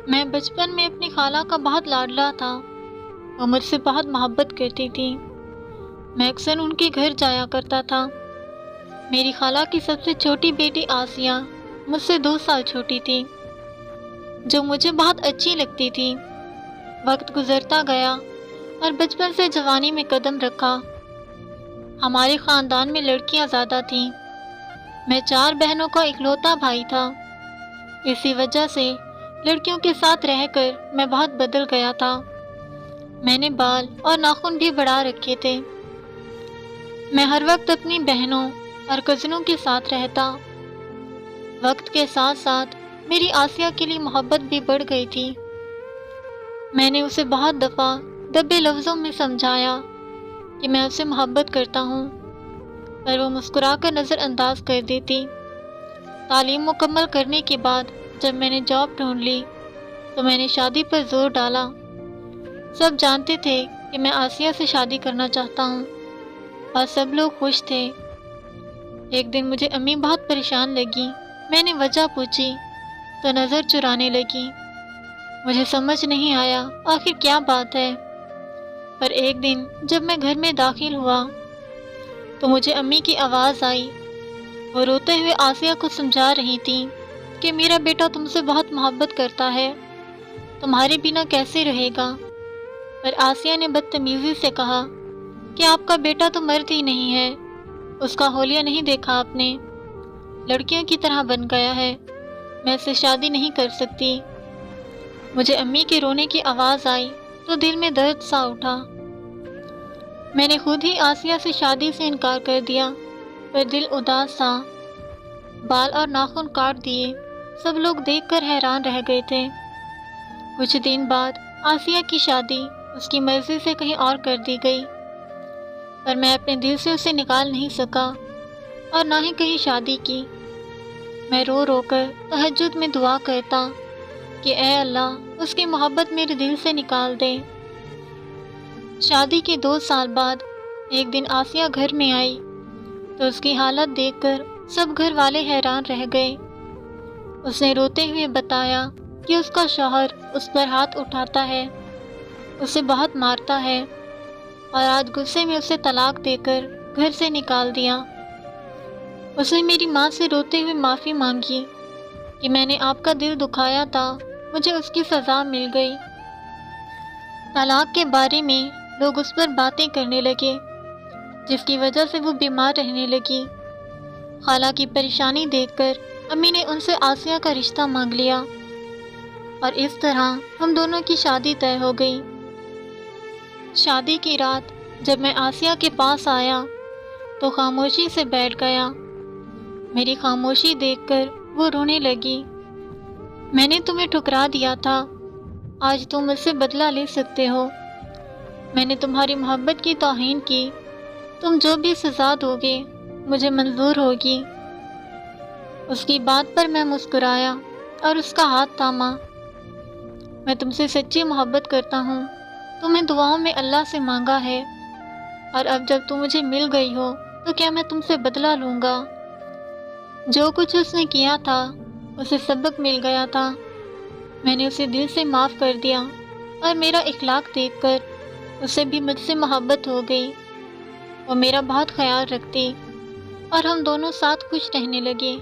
میں بچپن میں اپنی خالہ کا بہت لاڈلا تھا۔ وہ مجھ سے بہت محبت کرتی تھی۔ میں اکثر ان کے گھر جایا کرتا تھا۔ میری خالہ کی سب سے چھوٹی بیٹی آسیہ مجھ سے 2 سال چھوٹی تھی، جو مجھے بہت اچھی لگتی تھی۔ وقت گزرتا گیا اور بچپن سے جوانی میں قدم رکھا۔ ہمارے خاندان میں لڑکیاں زیادہ تھیں۔ میں 4 بہنوں کا اکلوتا بھائی تھا۔ اسی وجہ سے لڑکیوں کے ساتھ رہ کر میں بہت بدل گیا تھا۔ میں نے بال اور ناخن بھی بڑھا رکھے تھے۔ میں ہر وقت اپنی بہنوں اور کزنوں کے ساتھ رہتا۔ وقت کے ساتھ ساتھ میری آسیہ کے لیے محبت بھی بڑھ گئی تھی۔ میں نے اسے بہت دفعہ دبے لفظوں میں سمجھایا کہ میں اسے محبت کرتا ہوں، پر وہ مسکرا کر نظر انداز کر دیتی۔ تعلیم مکمل کرنے کے بعد جب میں نے جاب ڈھونڈ لی تو میں نے شادی پر زور ڈالا۔ سب جانتے تھے کہ میں آسیہ سے شادی کرنا چاہتا ہوں اور سب لوگ خوش تھے۔ ایک دن مجھے امی بہت پریشان لگی۔ میں نے وجہ پوچھی تو نظر چرانے لگی۔ مجھے سمجھ نہیں آیا آخر کیا بات ہے، پر ایک دن جب میں گھر میں داخل ہوا تو مجھے امی کی آواز آئی۔ وہ روتے ہوئے آسیہ کو سمجھا رہی تھیں کہ میرا بیٹا تم سے بہت محبت کرتا ہے، تمہارے بنا کیسے رہے گا؟ پر آسیہ نے بدتمیزی سے کہا کہ آپ کا بیٹا تو مرد ہی نہیں ہے، اس کا حولیہ نہیں دیکھا آپ نے، لڑکیوں کی طرح بن گیا ہے، میں اس سے شادی نہیں کر سکتی۔ مجھے امی کے رونے کی آواز آئی تو دل میں درد سا اٹھا۔ میں نے خود ہی آسیہ سے شادی سے انکار کر دیا، پر دل اداس تھا۔ بال اور ناخن کاٹ دیے۔ سب لوگ دیکھ کر حیران رہ گئے تھے۔ کچھ دن بعد آسیہ کی شادی اس کی مرضی سے کہیں اور کر دی گئی، پر میں اپنے دل سے اسے نکال نہیں سکا اور نہ ہی کہیں شادی کی۔ میں رو رو کر تہجد میں دعا کرتا کہ اے اللہ اس کی محبت میرے دل سے نکال دے۔ شادی کے 2 سال بعد ایک دن آسیہ گھر میں آئی تو اس کی حالت دیکھ کر سب گھر والے حیران رہ گئے۔ اس نے روتے ہوئے بتایا کہ اس کا شوہر اس پر ہاتھ اٹھاتا ہے، اسے بہت مارتا ہے اور آج غصے میں اسے طلاق دے کر گھر سے نکال دیا۔ اس نے میری ماں سے روتے ہوئے معافی مانگی کہ میں نے آپ کا دل دکھایا تھا، مجھے اس کی سزا مل گئی۔ طلاق کے بارے میں لوگ اس پر باتیں کرنے لگے، جس کی وجہ سے وہ بیمار رہنے لگی۔ خالہ کی پریشانی دیکھ کر امی نے ان سے آسیہ کا رشتہ مانگ لیا اور اس طرح ہم دونوں کی شادی طے ہو گئی۔ شادی کی رات جب میں آسیہ کے پاس آیا تو خاموشی سے بیٹھ گیا۔ میری خاموشی دیکھ کر وہ رونے لگی۔ میں نے تمہیں ٹھکرا دیا تھا، آج تم مجھ سے بدلہ لے سکتے ہو۔ میں نے تمہاری محبت کی توہین کی، تم جو بھی سزا دوگے مجھے منظور ہوگی۔ اس کی بات پر میں مسکرایا اور اس کا ہاتھ تھاما۔ میں تم سے سچی محبت کرتا ہوں، تمہیں دعاؤں میں اللہ سے مانگا ہے، اور اب جب تم مجھے مل گئی ہو تو کیا میں تم سے بدلہ لوں گا؟ جو کچھ اس نے کیا تھا اسے سبق مل گیا تھا۔ میں نے اسے دل سے معاف کر دیا اور میرا اخلاق دیکھ کر اسے بھی مجھ سے محبت ہو گئی۔ وہ میرا بہت خیال رکھتی اور ہم دونوں ساتھ خوش رہنے لگے۔